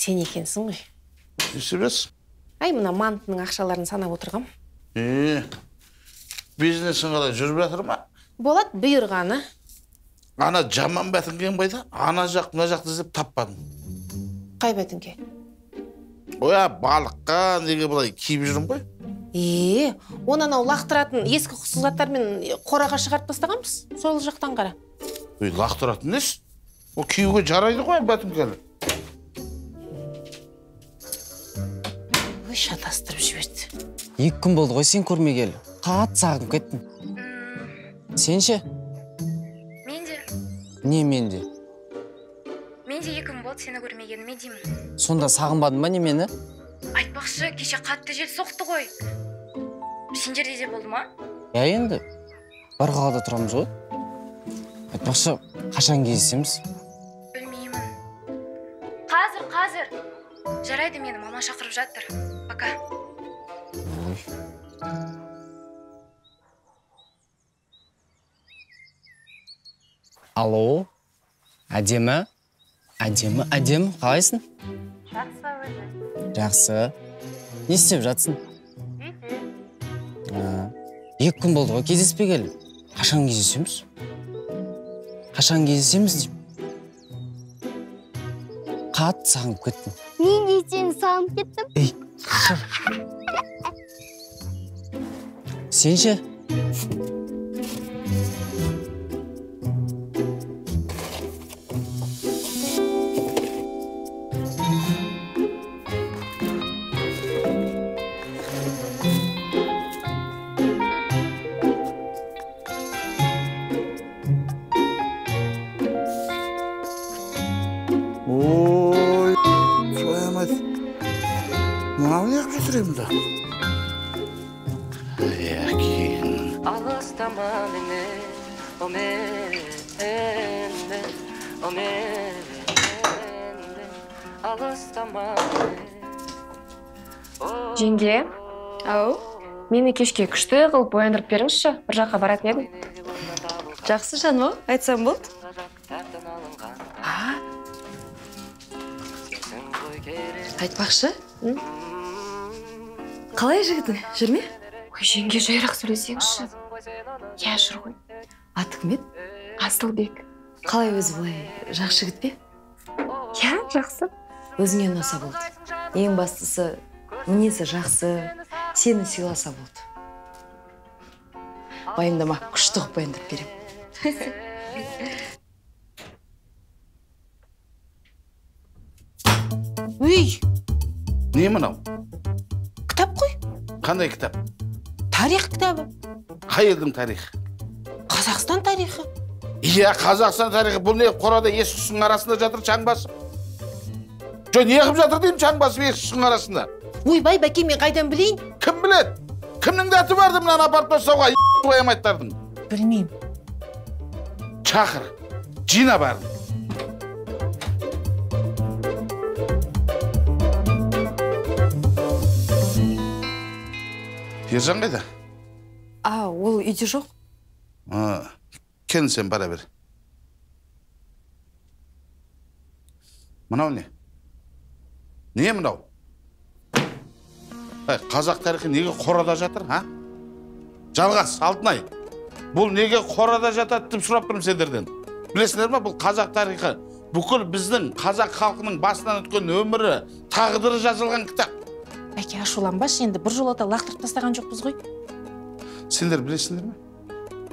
сен екенсің ғой. Несібес? Ай, мына мантының ақшаларын санап отырғам. Бизнесің қалай жүріп жатыр ма? Болады, бұйырғаны. Ана жаман бәтінген байда, ана жақ, мына жақты іздеп таппадым. Қай бәтінге? Оя, балыққа неге бұлай киіп жүрім ғой? Оны анау лақтыратын ескі құсыз заттармен қораға шығарып тастағанбыз. Сол жақтан қара. Лақтыратын нес? О киюге жарайды ғой бәтінгені. Шатастырып жіберді. 2 күн болды ғой сен көрмегелі. Қатты сағынып кеттім. Сен ше? Менде. Не менде? Менде 2 күн болды сені көрмегеніме деймін. Сонда сағынбадың ба немені? Айтпақшы, кеше қатты жел соқты ғой. Сен жерде де болды ма? Я енді. Бір қалада тұрамыз ғой. Айтпақшы, қашан кездесеміз? Білмеймін. Қазір. Жарайды, мені мама шақырып жатыр. Пока. Алло, әдемі, қалайсың? Жақсы өзі. Жақсы. Не істеп жатсың? Үйде. 2 күн болды ғой кездеспегелі. Қашан кездесеміз? Деймін. Қатты сағынып кеттім. Мен де сені сағынып кеттім. Сен ше? Мынау не қып жатыр емді? Яқин. Алыстама мені, о мені, алыстама мені. Жеңге, ау, мені кешке күшті қылып ояндырып беріңізші, бір жаққа баратын едім. Жақсы жаным, айтсам болды. Айтпақшы? Қалай жігітің, жүр ме? Ой, жеңге жайырақ сөйлесеңізші. Я жүр ғой. Аты кім еді? Асылбек. Қалай өзі былай, жақсы жігіт пе? Я, жақсы. Өзіңе ұнаса болды. Ең бастысы, мінезі жақсы, сені сыйласа болды. Байымдама, күшті қып баяндырып берем. Өй, Не мынау? кітап қой. Қандай кітап? Тарих кітабы. Қай елдің тарихы? Қазақстан тарихы. Иә, Қазақстан тарихы. Бұл не қорада ешкісінің арасында жатыр чаң басып? Не қып жатыр деймін чаң басып ешкісінің арасында? Ойбай, бәке, мен қайдан білейін? Кім біледі? Кімнің дәті барды мынаны апарып тастауға қоямайттардың? Білмеймін. Шақыр, жина барын. Ержан қайда? Ол үйде жоқ. Кел сен бара бер. Мынау не? Не мынау? Қазақ тарихы неге қорада жатыр, а? Жалғас, Алтынай. Бұл неге қорада жатады деп сұрап тұрмын сендерден. Білесіңдер ме, бұл қазақ тарихы бүкіл біздің қазақ халқының басынан өткен өмірі, тағдыры жазылған кітап. Бәке, ашуланбашы, енді бір жолата лақтырып тастаған жоқпыз ғой. Сендер білесіңдер ме?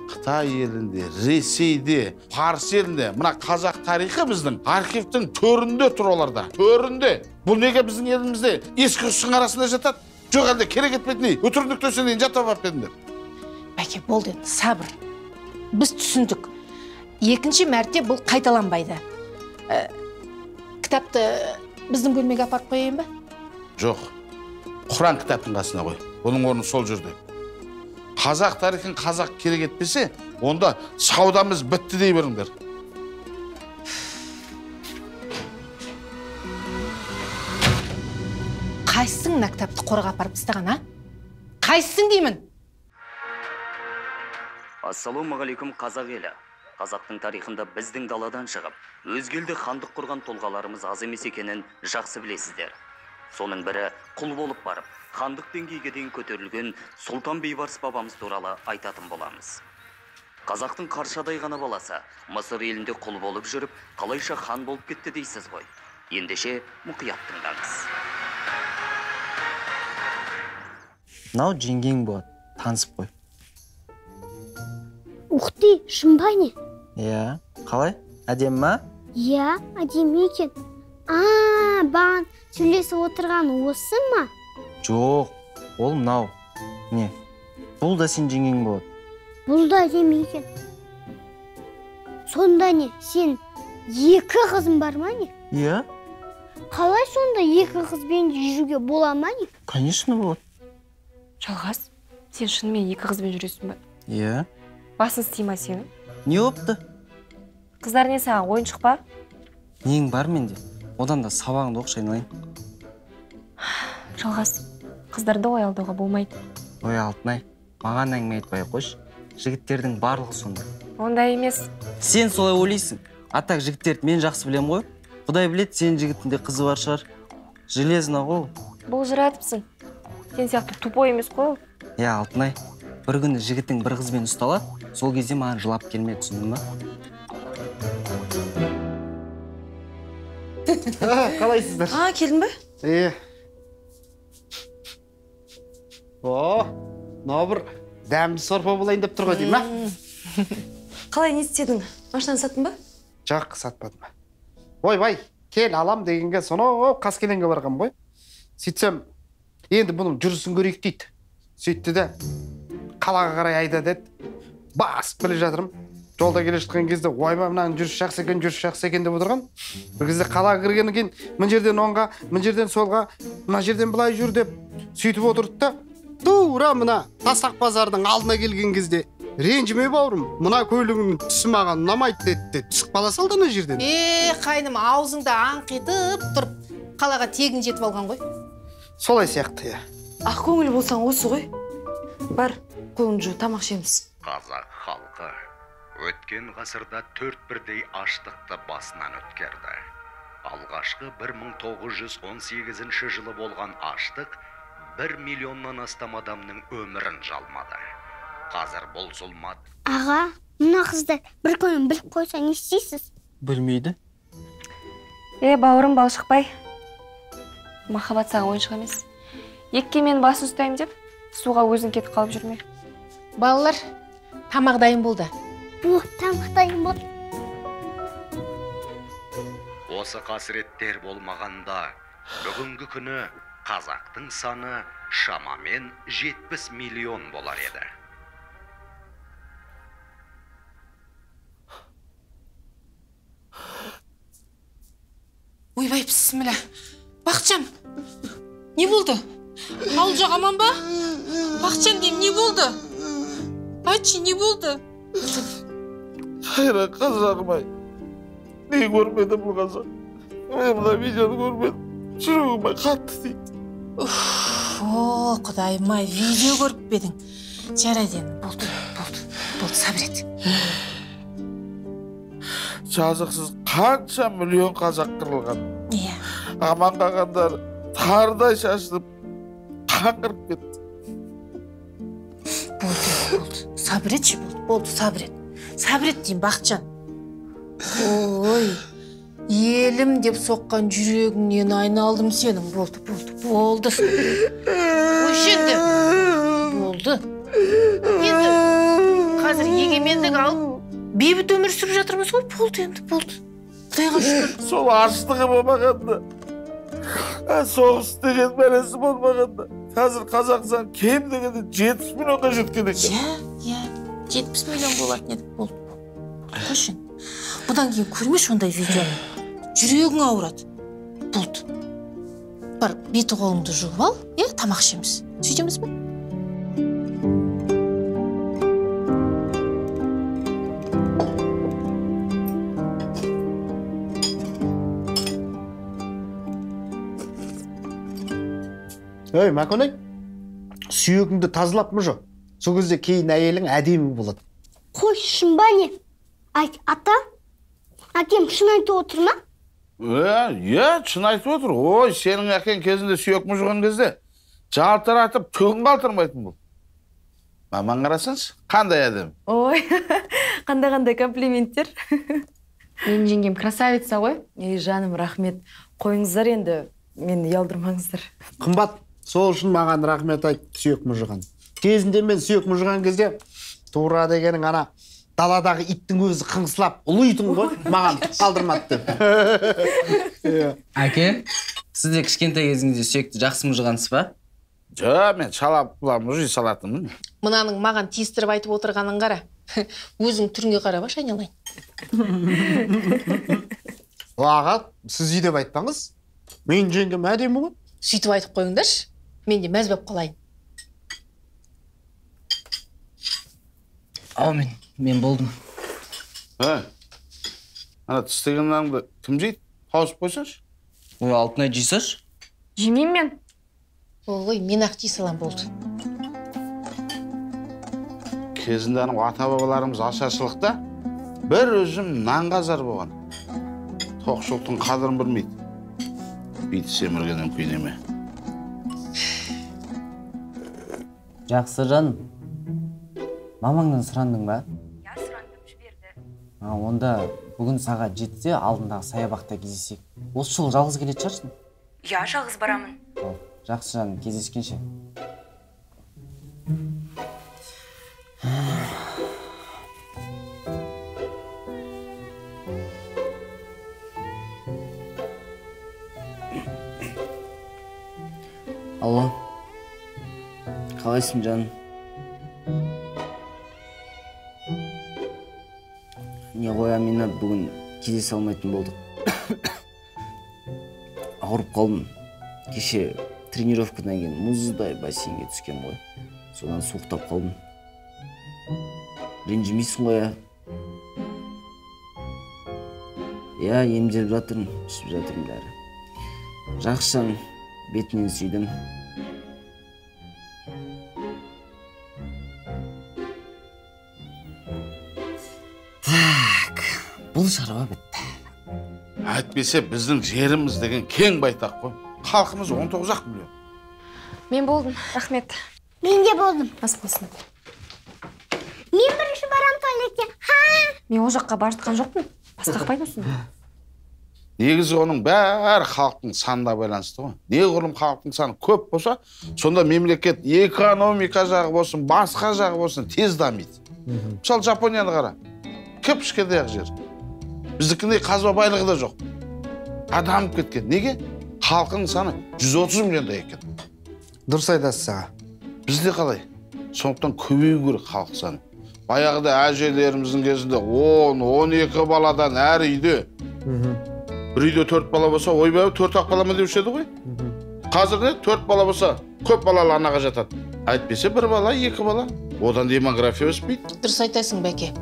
Қытай елінде, Ресейде, Парс елінде мына қазақ тарихы біздің архивтің төрінде тұр оларда. Төрінде. Бұл неге біздің елімізде ескі құстың арасында жатады? Жоқ әлде керек етпейтіндей өтірік төсенейін жатап алып едіңдер. Бәке, болды енді, сабыр. Біз түсіндік. Екінші мәрте бұл қайталанбайды. Кітапты біздің бөлмеге апарып қояйын ба? Жоқ. Құран кітаптың қасына қой. Оның орны сол жерде. Қазақ тарихын қазақ керек етпесе, онда саудамыз бітті дей беріңдер. Қайсың мына кітапты қораға апарып тастаған, а? Қайсың деймін? Ассалаумағалейкум қазақ елі. қазақтың тарихында біздің даладан шығып, өзге елде хандық құрған тұлғаларымыз аз емес екенін жақсы білесіздер. Соның бірі құл болып барып, хандық деңгейге дейін көтерілген Сұлтан Бейбарыс бабамыз туралы айтатын боламыз. Қазақтың қаршадай ғана баласы Мысыр елінде құл болып жүріп, қалайша хан болып кетті дейсіз ғой. Ендеше мұқият тыңдаңыз. Мынау жеңгең болады, танысып қой. Ух ты, шын ба не? Иә, қалай? Әдемі ма? Иә, әдемі екен. Баған сөйлесіп отырған осы ма? Жоқ, ол мынау. Не? Бұл да сен жеңгең болады. Бұл да әдемі екен. Сонда не, сен екі қызың бар ма не? Иә? Қалай сонда екі қызбен жүруге бола ма не? Конечно болады. Жалғас, сен шынымен екі қызбен жүресің ба? Иә. Басын істей ма сенің? Не опты? Қыздар не саған ойыншық па? Нең бар менде? Одан да сабағыңды оқшы айналайын. Жалғас, қыздарды оялдауға болмайды. Ой, Алтынай, маған әңгіме айтпай қойшы. Жігіттердің барлығы сондай. Ондай емес. Сен солай ойлайсың. Атақ жігіттерді мен жақсы білем ғой. Құдай білет, сен жігітінде қызы бар шығар. Железна ғой. Бұл жыратыпсың. Сен сияқты тупой емес қой. Иә, Алтынай, бір күні жігітің бір қызбен ұсталады, сол кезде маған жылап келме, түсіндің ма? Қалайсыздар? Келдің бе? Мынау бір дәмді сорпа болайын деп тұр ғой деймін, ма? Қалай не істедің? Машинаны саттың ба? Жоқ, сатпадым. Бай, кел алам дегенге сонау Қаскелеңге барғам ғой. Сөйтсем, енді бұның жүрісін көрейік дейді. Сөйтті де қалаға қарай айда деді. Басып келе жатырмын. Жолда келе жатқан кезде ойбай мынаның жүріс жақсы екен деп отырған. Bir кезде қалаға кіргеннен кейін мына жерден оңға, мына жерден солға, мына жерден былай жүр деп сөйтіп отырды да, тура мына Тасақ базардың алдына келген кезде ренжіме бауырым, мына көйлегіңнің түсі маған ұнамайды деді. Түсіп қала салды ана жерден. Қайным, аузыңда аңқитып тұрып, қалаға тегін жетіп алған ғой. Солай сияқты, Ақ көңіл болсаң осы ғой. Бар, қолыңды жу, тамақ ішеміз. Қазақ халқы өткен ғасырда 4 бірдей аштықты басынан өткерді. Алғашқы 1918 жылы болған аштық 1 миллионнан астам адамның өмірін жалмады. Қазір бұл зұлмат. Аға, мына қыздар бір күнін біліп қойса не істейсіз? Білмейді. Бауырым балшықпай. Махаббат саған ойыншық емес. Екке мен басын ұстаймын деп, суға өзің кетіп қалып жүрме. Балалар, тамақ дайын болды. Тамақ дайын болды. Осы қасіреттер болмағанда, бүгінгі күні қазақтың саны шамамен 70 миллион болар еді. Ойбай, бісміллә. Бақытжан, не болды? Ауыл жақ аман ба? Бақытжан деймін, не болды? Айтшы, не болды? Қайран қазағым-ай, не көрмедім бұл қазақ? Мен мына видеоны көрмедім. Жүрегім қатты дейді. Құдайым-ай, видео көріп бедің. Жарайды, болды, сабыр ет. Жазықсыз қанша миллион қазақ қырылған. Иә. Аман қалғандар тардай шашылып, қаңғырып кетті. Болды. Сабыр етші, болды, сабыр ет. Сабыр ет дейін, Бақытжан. Ой, елім деп соққан жүрегіңнен айналдым сенің. Болды. Өшенді. Болды. Енді қазір егемендік алып, бейбіт өмір сүріп жатырмыз ғой, болды. Құдайға шүкір. Сол аштығы болмағанда, соғыс деген бәлесі болмағанда, қазір Қазақстан кем дегенде 70 миллионға жеткен екен. Иә, 70 миллион болатын еді. Болды. Қойшын. Бұдан кейін көрмеш ондай видеоны. Жүрегің ауырады. Болды. Бар, беті қолыңды жуып ал, тамақ ішеміз. Сөйтеміз бе? Ой, Маконай, сүйегіңді тазалап мұ жоқ? Сол кезде кейін әйелің әдемі болады. Қой, шын ба не? Ата, әкем шын айтып отыр ма? Шын айтып отыр. Ой, сенің әкең кезінде сүйек мұжыған кезде жалтыратып төгін қалтырмайтын бұл. Маман қарасаңыз, қандай әдем? Ой, қандай комплименттер. Менің жеңгем красавица ғой. Жаным, рахмет. Қойыңыздар енді, мені ұялдырмаңыздар. Қымбат, сол үшін маған рахмет айт сүйек мұжыған. Кезінде мен сүйек мұжыған кезде тура дегенің ана даладағы иттің өзі қыңсылап ұлыйтын ғой, маған қалдырмады деп. Әке, сіз де кішкентай кезіңізде сүйекті жақсы мұжығансыз ба? Мен шалап мұжи салатынмын. Мынаның маған тиістіріп айтып отырғанын қара. Өзің түріңе қарап аш айналайын. Аға, сіз үйдеп айтпаңыз. Мен жеңгем әдемі ғой. Сөйтіп айтып қойыңдаршы. Мен де мәз болып қалайын. Мен болдым. Ана тістегеніңді кім жейді? Тауысып қойсаңшы. Ой, алтынай жейсаш? Жемеймін мен. Ой, мен ақ жей салам болды. Кезінде ата-бабаларымыз ашаршылықта бір өзім нанғазар болған. Тоқшылықтың қадырын білмейді. Бейті семіргеннен көйнеме. Жақсы жан. Мамаңнан сұрандың ба? Я сұрандым, жіберді. Онда бүгін сағат 7-де алдындағы саябақта кездесек. Осы жол жалғыз келетін шығарсың? Я жалғыз барамын. Жақсы жан, кездескенше. Алло. Қалайсың жаным? Не ғой, Амина, бүгін кездесе алмайтын болдық. Ауырып қалдым. Кеше тренировкадан кейін мұздай бассейнге түскен ғой. Содан суықтап қалдым. Ренжімейсің ғой, Я, емделіп жатырмын, ішіп жатырмын дәрі. Жақшан бетінен сүйдім. Бұл шаруа бітті. Әйтпесе біздің жеріміз деген кең байтақ қой. Халқымыз 19 миллион. Мен болдым, рахмет. Мен де болдым. Бас болсын. Мен бірінші барам туалетке. Мен ол жаққа бар жатқан жоқпын. Басқа қақпайды осың. Негізі оның бәрі халықтың санына байланысты ғой. Неғұрлым халықтың саны көп болса, сонда мемлекет экономика жағы болсын, басқа жағы болсын тез дамиды. Мысалы, Жапонияны қара. Кіп-кішкентай жер. Біздікіндей қазба байлығы да жоқ. Адамып кеткен. Неге? Халқының саны 130 миллиондай екен. Дұрыс айтасыз аға. Бізде қалай? Сондықтан көбею керек халық саны. Баяғыда әжелеріміздің кезінде 10-12 баладан әр үйде. Бір үйде 4 бала болса, ойбай 4-ақ балама деуші еді ғой. Қазір не? 4 бала болса, көп балалы анаға жатады. Әйтпесе 1 бала, 2 бала. Одан демография өспейді. Дұрыс айтасың, бәке.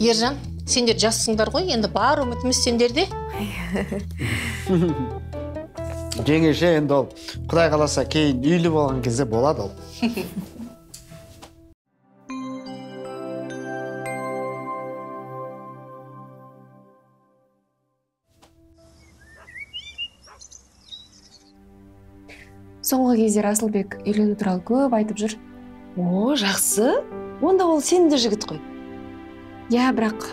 Ержан, сендер жассыңдар ғой, енді бар үмітіміз сендерде. Жеңеше енді ол, Құдай қаласа кейін үйлі болған кезде болады ол. Соңғы кезде Расылбек үйлену туралы көп айтып жүр. О, жақсы. Онда ол сенің де жігіт қой. Я, бірақ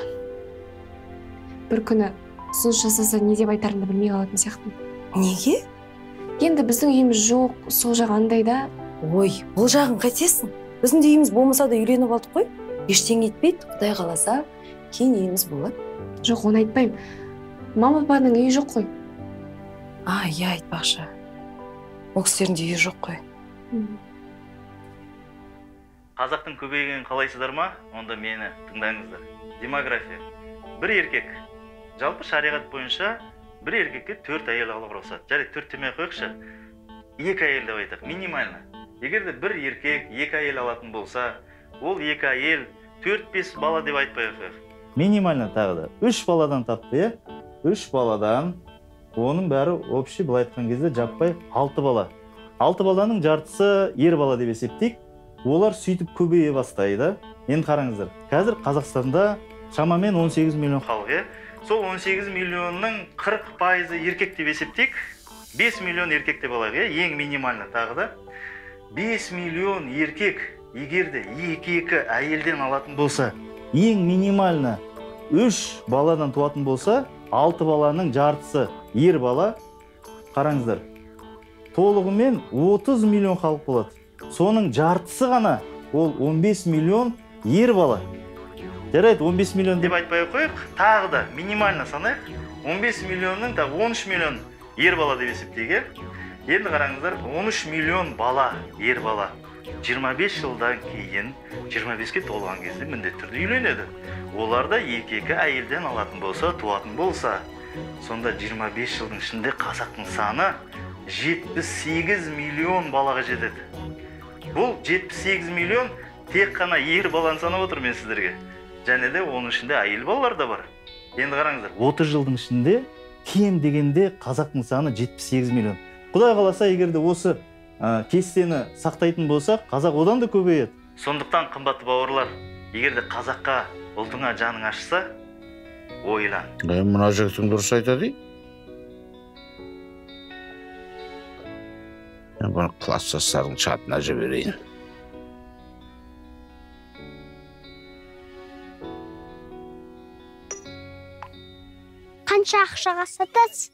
бір күні ұсыныс жасаса не деп айтарымды білмей қалатын сияқтымын. Неге? Енді біздің үйіміз жоқ, сол жақ андай да. Ой, бұл жағын қайтесің? Біздің де үйіміз болмаса да үйленіп алдық қой. Ештеңе етпейді, Құдай қаласа, кейін үйіміз болады. Жоқ, оны айтпаймын. Мама папаның үйі жоқ қой. Я айтпақшы. Ол кісілердің де үйі жоқ қой. Қазақтың көбейгенін қалайсыздар ма? Онда мені тыңдаңыздар. Демография. Бір еркек. Жалпы шариғат бойынша бір еркекке 4 әйел алуға рұқсат. Жарайды, 4 демей қойықшы. 2 әйел деп айтайық, минимально. Егер де бір еркек 2 әйел алатын болса, ол 2 әйел 4-5 бала деп айтпайық. Минимально тағы да 3 баладан тапты, 3 баладан, оның бәрі общий былай айтқан кезде жаппай 6 бала. 6 баланың жартысы ер бала деп есептейік. Олар сөйтіп көбейе бастайды. Енді қараңыздар, қазір Қазақстанда шамамен 18 миллион халық, иә. Сол 18 миллионның 40% еркек деп есептейік. 5 миллион еркек деп алайық, иә, ең минимальны тағы да. 5 миллион еркек егерде 2 әйелден алатын болса, ең минимальны 3 баладан туатын болса, 6 баланың жартысы ер бала. Қараңыздар, толығымен 30 миллион халық болады. Соның жартысы ғана ол 15 миллион ер бала. Жарайды, 15 миллион деп айтпай қойық, тағы да минимально санайық. 15 миллионның тағы 13 миллион ер бала деп есептейік. Енді қараңыздар, 13 миллион бала, ер бала. 25 жылдан кейін, 25-ке толған кезде міндетті түрде үйленеді. Оларда 2 әйелден алатын болса, туатын болса, сонда 25 жылдың ішінде қазақтың саны 78 миллион балаға жетеді. Бұл 78 миллион тек қана ер баланы санап отыр мен сіздерге. Және де оның ішінде әйел балалар да бар. Енді қараңыздар, 30 жылдың ішінде кем дегенде қазақтың саны 78 миллион. Құдай қаласа, егерде осы кестені сақтайтын болсақ, қазақ одан да көбейеді. Сондықтан қымбатты бауырлар, егерде қазаққа ұлтыңа жаның ашса, ойлан. Мына жігітің дұрыс айтады. Мен бұны класстастардың чатына жіберейін. Қанша ақшаға сатасыз?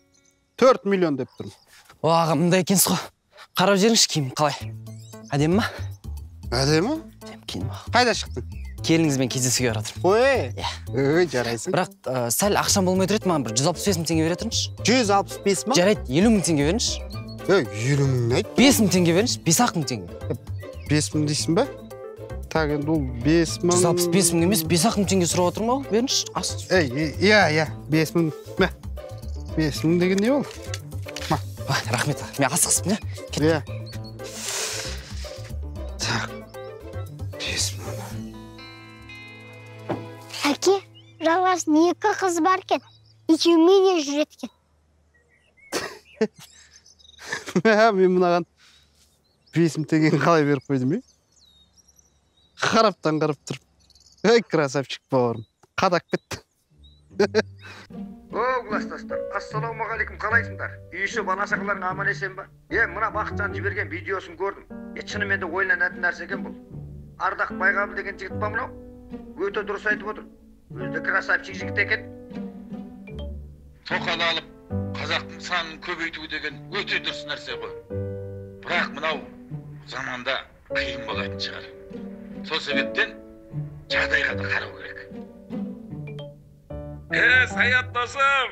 4 миллион деп тұрмын. Аға, мындай екенсіз ғой. Қарап жеріңізші киім қалай? Әдемі ма? Әдемі? Киім. Қайда шықтың? Келініңізбен кездесуге бара жатырмын. Ой, жарайсың. Бірақ сәл ақшам болмай тұрады, маған бір 165 мың теңге бере тұрыңызшы. 165 мың? Жарайды, 50 мың теңге беріңізші. 50 мың айт. 5 мың теңге беріңізші, 5 мың теңге. 5 мың дейсің ба? Так, енді ол 5 мың... 165 мың емес, 5 мың теңге сұрап отырмын ау, беріңізші. Иә, 5 мың. 5 мың деген не ол? Рахмет, мен асықсыппын, иә? Так, 5 мың. Әке, жалғасын 2 қыз бар кен, екеуімен жүреткен. Мен мұнаған 5 мың теңгені қалай беріп қойдым, е? Қараптан қарап тұрып. Ой, красавчик бауырым. Қадақ бітті. О, класстастар, ассалаумағалейкум, қалайсыңдар? Үй іші бала-шағаларың аман есен ба? Мына Бақытжан жіберген видеосын көрдім. Шынымен де ойланатын нәрсе екен бұл. Ардақ Байғабыл деген жігіт па мынау? Өте дұрыс айтып отыр. Өзі красавчик жігіт екен. Тоқал алып, қазақтың санын көбейту деген өте дұрыс нәрсе ғой. Бірақ мынау заманда қиын болатын шығар. Сол себептен жағдайға да қарау керек. Саят досым,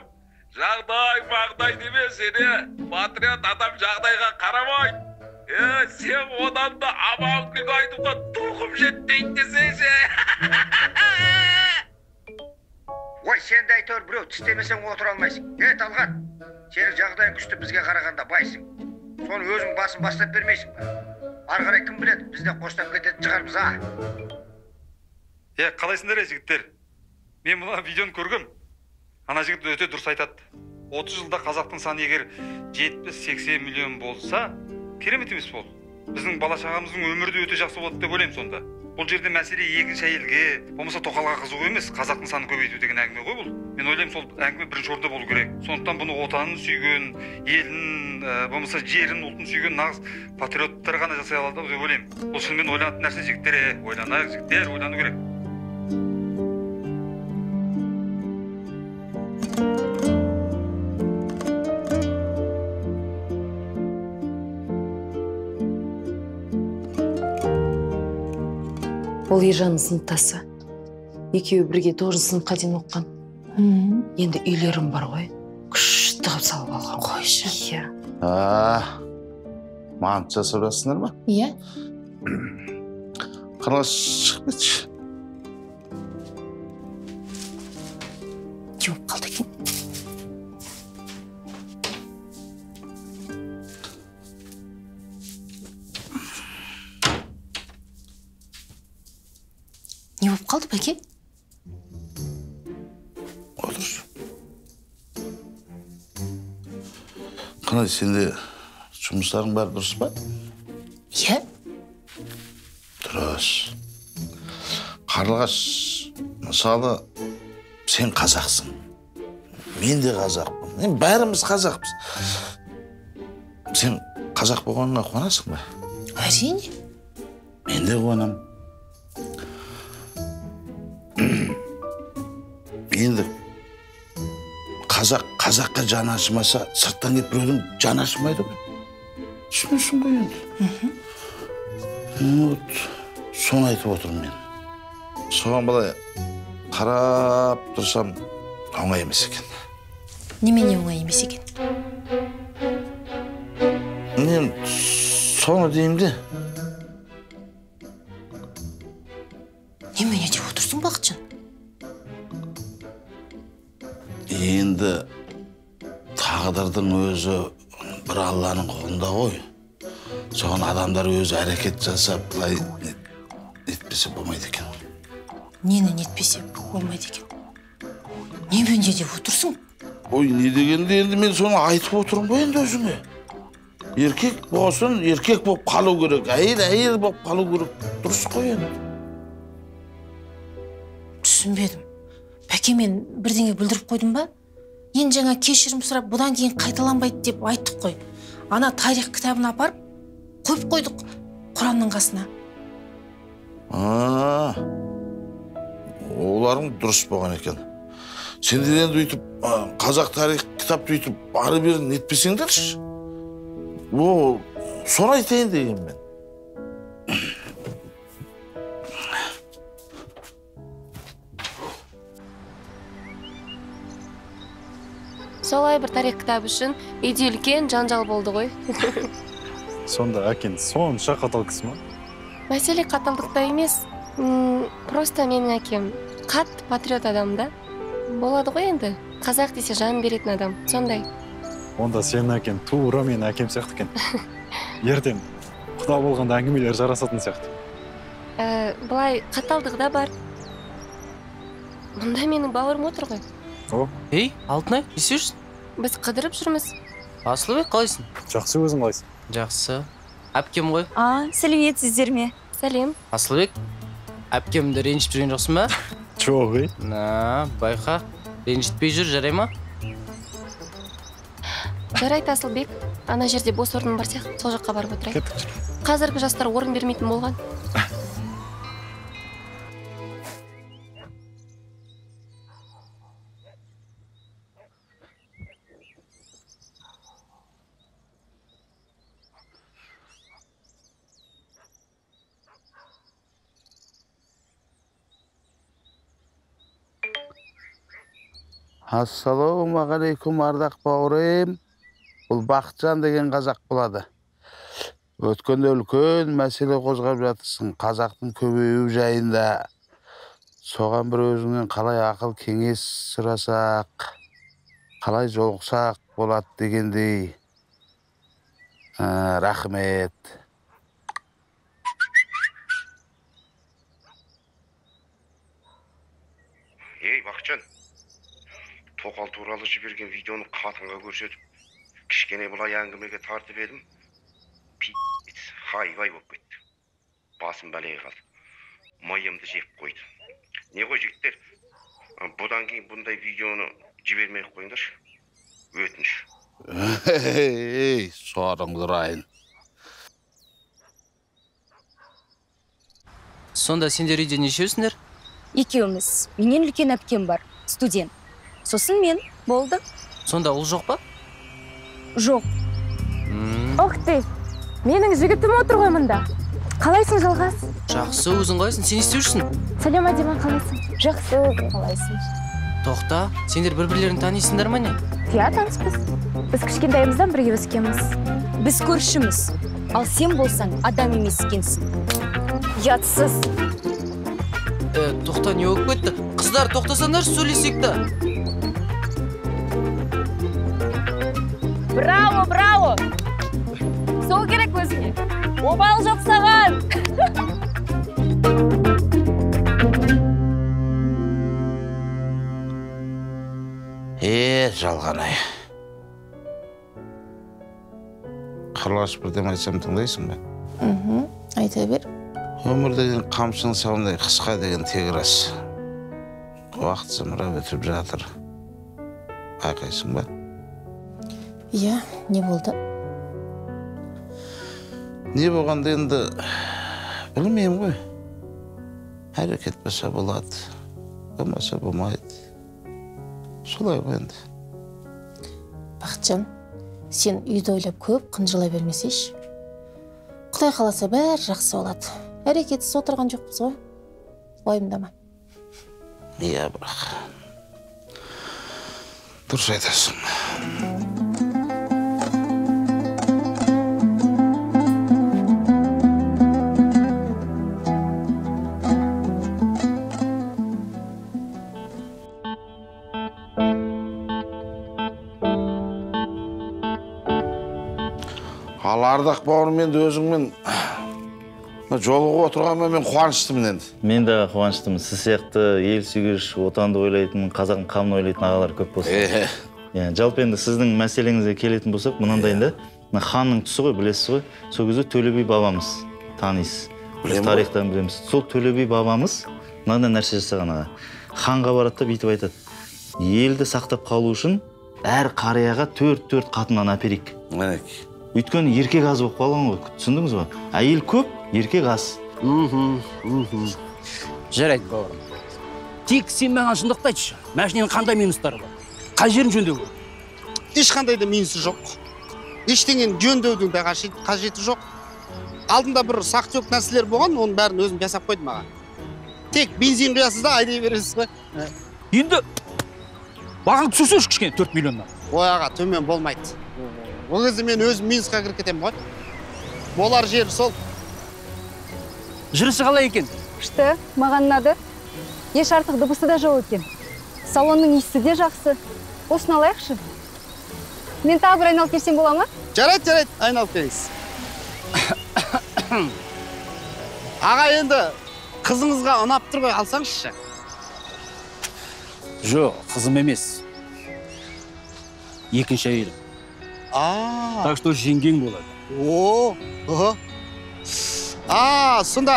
жағдай деме, сені патриот адам жағдайға қарамайды. Сен одан да аман-күн айтуға тұқым жетпейді десейші. Ой, сен де әйтеуір біреу тістемесең отыра алмайсың. Талғат, сенің жағдайың күшті, бізге қарағанда байсың. Соны өзің басын бастап бермейсің ба? Ары қарай кім біледі, бізде қоштап кететін шығармыз, Қалайсыңдар, жігіттер? Мен мұна видеоны көргім. Ана жігіт өте дұрыс айтады. 30 жылда қазақтың саны егер 70-80 миллион болса, керемет емес бол. Біздің бала-шағамыздың өмірі де өте жақсы болады деп ойлаймын сонда. Бұл жерде мәселе екінші әйелге, болмаса тоқалға қызығу емес, қазақтың санын көбейту деген әңгіме ғой бұл. Мен ойлаймын, сол әңгіме бірінші орында болу керек. Сондықтан бұны отанын сүйген, елін, болмаса жерін, ұлтын сүйген нағыз патриоттар ғана жасай алады деп ойлаймын. Бұл шынымен ойланатын нәрсе, жігіттер, ойланайық, жігіттер, ойлану керек. Ол Ержанның сыныптасы. Екеуі бірге 9 сыныпқа дейін оққан. Енді үйлерім бар ғой. Күшті қып салып алған. Қойшы. Иә. Маған жасап жатсыңдар ма? Иә. Қаралас шығып кетші. Кеуіп қалды екен. Не болып қалды, бәке? Отыр. Қалай, сенде жұмыстарың бар дұрыс па? Иә. Дұрыс. Қарлығаш, мысалы, сен қазақсың. Мен де қазақпын. Бәріміз қазақпыз. Сен қазақ болғаныңа қуанасың ба? Әрине. Мен де қуанамын. Енді қазаққа жаны ашымаса, сырттан келіп біреудің жаны ашымайды ғой. Түсінесің ғой енді. Соны айтып отырмын мен. Соған былай қарап тұрсам оңай емес екен. Немене оңай емес екен? Мен соны деймін де. Немене деп отырсың, Бақытжан? Енді тағдырдың өзі бір Алланың қолында ғой. Соған адамдар өзі әрекет жасап, былай нетпесе болмайды екен. Нені нетпесе болмайды екен? Немене деп отырсың? Ой, не дегенде енді мен соны айтып отырмын ғой енді өзіңе. Еркек болсын, еркек болып қалу керек, әйел болып қалу керек. Дұрыс қой енді. Түсінбедім. Пәкемен бірдеңе білдіріп қойдым ба? Енді жаңа кешірім сұрап, бұдан кейін қайталанбайды деп айттық қой. Ана тарих кітабын апарып, қойып қойдық Құранның қасына. Оларың дұрыс болған екен. Сендер енді өйтіп, қазақ тарих кітапты өйтіп, ары бері нетпесеңдерші. Соны айтайын деген мен. Солай бір тарих кітабы үшін үйде үлкен жанжал болды ғой. Сонда әкең сонша қатал кісі ма? Мәселе қаталдықта емес. Просто менің әкем қатты патриот адам да. Болады ғой енді. Қазақ десе жан беретін адам. Сондай. Онда сенің әкең тура менің әкем сияқты екен. Ертең құда болғанда әңгімелер жарасатын сияқты. Былай қаталдығы да бар. Мұнда менің бауырым отыр ғой. Ей, Алтынай, не істеп жүрсің? Біз қыдырып жүрміз. Асылбек, қалайсың? Жақсы, өзің қалайсың? Жақсы. Әпкем ғой? Сәлеметсіздер ме? Сәлем. Асылбек, әпкемді ренжіп жүрген жоқсың ба? Жоқ, ей. Байқа, ренжітпей жүр, жарай ма? Жарайды, Асылбек. Ана жерде бос орын бар сияқты, сол жаққа барып отырайық. Қазіргі жастар орын бермейтін болған. Ассалаумағалейкум, ардақ бауырым. Бұл Бақытжан деген қазақ болады. Өткенде үлкен мәселе қозғап жатырсың, қазақтың көбеюі жайында. Соған бір өзіңнен қалай ақыл кеңес сұрасақ, қалай жолықсақ болады дегендей. Рахмет. Ей, Бақытжан, тоқал туралы жіберген видеоны қатынға көрсетіп, кішкене бұлай әңгімеге тартып едім. Хайвай болып кетті. Басым бәлеге қалды. Майымды жеп қойды. Не ғой жігіттер, бұдан кейін бұндай видеоны жібермей қойыңдаршы. Өтініш. Ей, сорыңды ұрайын. Сонда сендер үйде нешеусіңдер? Екеуміз. Менен үлкен әпкем бар, студент. Сосын мен, болды. Сонда ұл жоқ па? Жоқ. Ох ты, менің жігітім отыр ғой мұнда. Қалайсың, Жалғас? Жақсы, өзің қалайсың? Сен не істеп жүрсің? Сәлем, Адима, қалайсың? Жақсы, қалайсың? Тоқта, сендер бір-бірлерін танисыңдар ма не? Иә, таныспыз. Біз кішкентайымыздан бірге өскенбіз. Біз көршіміз. Ал сен болсаң, адам емес екенсің. Ұятсыз. Тоқта, не болып кетті? Қыздар, тоқтасаңдар сөйлесек та. Браво, браво! Сол керек өзіңе. Обал жоқ саған! Жалғанай. Қарлығаш бірден айтсам тыңдайсың ба? Айта бер. Өмір деген қамшының сауындай қысқа деген тек рас. уақыт зымырап өтіп жатыр. Байқайсың ба? Иә, не болды? Не болғанда енді білмеймін ғой. Әрекет болса болады, болмаса болмайды. Солай ғой енді. Бақытжан, сен үйді ойлап көп қынжыла бермесейші. Құдай қаласа бәрі жақсы болады. Әрекетсіз отырған жоқпыз ғой. Уайымдама. Иә, бірақ. Дұрыс айтасың. Ал Ардақ бауырым, енді өзіңмен жолығып отырғанмен мен қуаныштымын енді. Мен де қуаныштымын. Сіз сияқты ел сүйгіш, отанды ойлайтын, қазақтың қамын ойлайтын ағалар көп болсын. Жалпы енді сіздің мәселеңізге келетін болсақ, мынандайында, ханның тұсы ғой, білесіз ғой. Сол кезде Төле би бабамыз танисыз. Тарихтан білеміз. Сол Төле би бабамыз мынандай нәрсе жасаған аға. Ханға барады да бүйтіп айтады: елді сақтап қалу үшін әр қарияға 4 қатыннан әперейік. Өйткені еркек аз болып қалған ғой, түсіндіңіз ба? Әйел көп, еркек аз. Жарайды, бауырым. Тек сен маған шындықты айтшы. Машиненің қандай минустары бар? Қай жерін жөндеу керек? Ешқандай да минусы жоқ. Ештеңені жөндеудің де қажеті жоқ. Алдында бір сақ-жоқ нәрселер болған, оның бәрін өзім жасап қойдым маған. Тек бензин құясыз да айдай бересіз ғой. Енді бағаң түсірсеңші кішкене 4 миллионнан. Ой аға, төмен болмайды. Ол кезде мен өзім минусқа кіріп кетемін ғой. Болар жер сол. Жүрісі қалай екен? Күшті, маған ұнады. Еш артық дыбысы да жоқ екен. Салонның иісі де жақсы. Осыны алайықшы. Мен тағы бір айналып келсем бола ма? Жарайды, айналып келесіз. Аға, енді қызыңызға ұнап тұр ғой, алсаңызшы. Жоқ, қызым емес. Екінші әйелім. Так что жеңгең болады. Сонда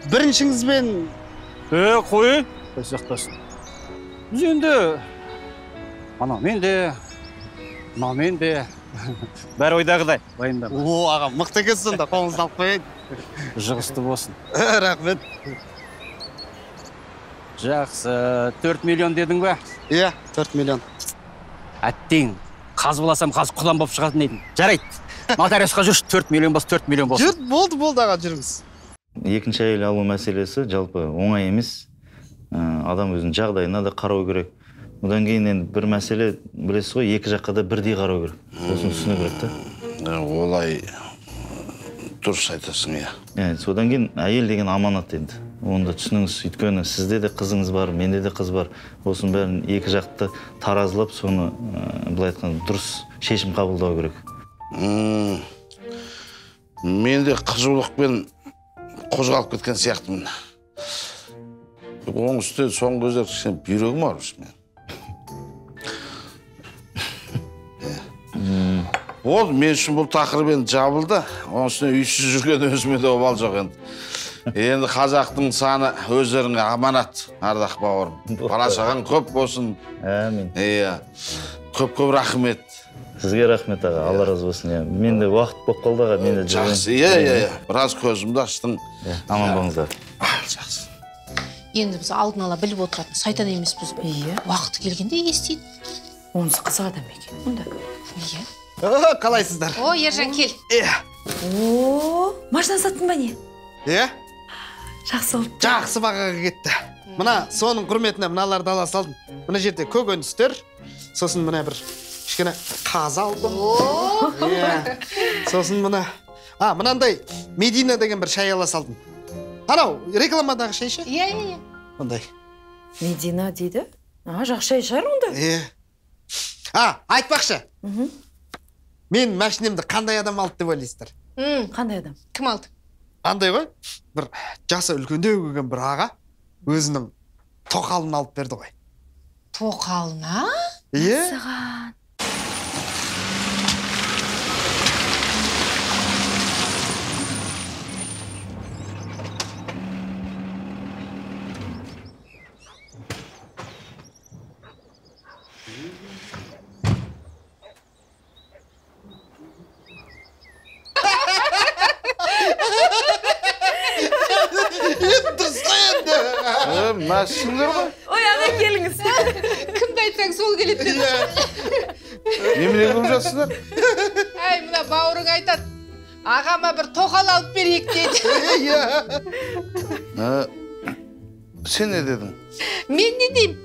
біріншіңізбен... Қой сақтасын. Біз енді анамен де, мынамен де бәрі ойдағыдай. Уайымдама. Аға, мықты екенсіз сонда, қолыңызды алып қояйын. Жығысты болсын. Рахмет. Жақсы, 4 миллион дедің ба? Иә, 4 миллион. Әттең, қаз боласам, қаз құлан болып шығатын едім. Жарайды. Нотариусқа жүрші, 4 миллион болсын, 4 миллион болсын. Жүрді, болды аға, жүріңіз. Екінші әйел алу мәселесі жалпы оңай емес. Адам өзінің жағдайына да қарау керек. Одан кейін енді бір мәселе, білесіз ғой, екі жаққа да бірдей қарау керек. Осыны түсіну керек та. Олай дұрыс айтасың, иә. Содан кейін әйел деген аманат енді. Оны да түсініңіз, өйткені сізде де қызыңыз бар, менде де қыз бар. Осының бәрін екі жақты таразылап, соны былай айтқан дұрыс шешім қабылдау керек. Мен де қызулықпен қозғалып кеткен сияқтымын. Оның үстіне соңғы көздер кішкене бүйрегім ауырып мен. Ол мен үшін бұл тақырып енді жабылды. Оның үстіне үйсіз жүрген өзіме де обал жоқ енді. Енді қазақтың саны өздеріңе аманат, Ардақ бауырым. Бала-шағаң көп болсын. Әмин. Көп рахмет. Сізге рахмет аға, Алла разы болсын. Менде уақыт болып қалды аға, менде жақсы. Иә. Біраз көзімді аштың. Аман болыңыздар. Жақсы. Енді біз алдын ала біліп отыратын сайтан емеспіз. Иә. Уақыты келгенде естиді. Онысы қызық адам екен. Онда. Иә. Қалайсыздар? Ержан, кел. Машина саттың ба не? Иә. Жақсы oldu. Жақсы бағаға кетті. Мына соның құрметіне мыналарды ала салдым. Мына жерде көкөністер, сосын мына бір кішкене қаз алдым. Сосын мынандай Медина деген бір шай ала салдым. Анау рекламадағы шай ше? Иә. Ондай. Медина дейді? Жақсы шай шығар онда? Айтпақшы. Мен машинемді қандай адам алды деп ойлайсыздар? Қандай адам? Кім алды? Андай ғой, бір жасы үлкендеу келген бір аға өзінің тоқалын алып берді ғой. Тоқалына? Иә. Дұрысқа енді. Мына сіңдер ғой. Ой, ана келіңіз. Кімді айтсаң сол келеді. Немене көріп жатсыңдар? Ай, мына бауырың айтады. Ағама бір тоқал алып берейік дейді. Сен не дедің? Мен не деймін?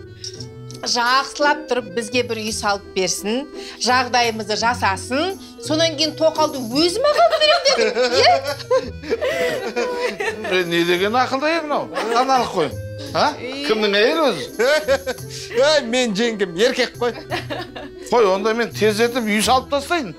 Жақсылап тұрып бізге бір үй салып берсін, жағдайымызды жасасын, сонан кейін тоқалды өзім ағам берем дедім. Не деген ақылды ай мынау? Аналық қой. Кімнің әйелі өзі? Мен жеңгем, еркек қой. Қой, онда мен тездетіп үй салып тастайын.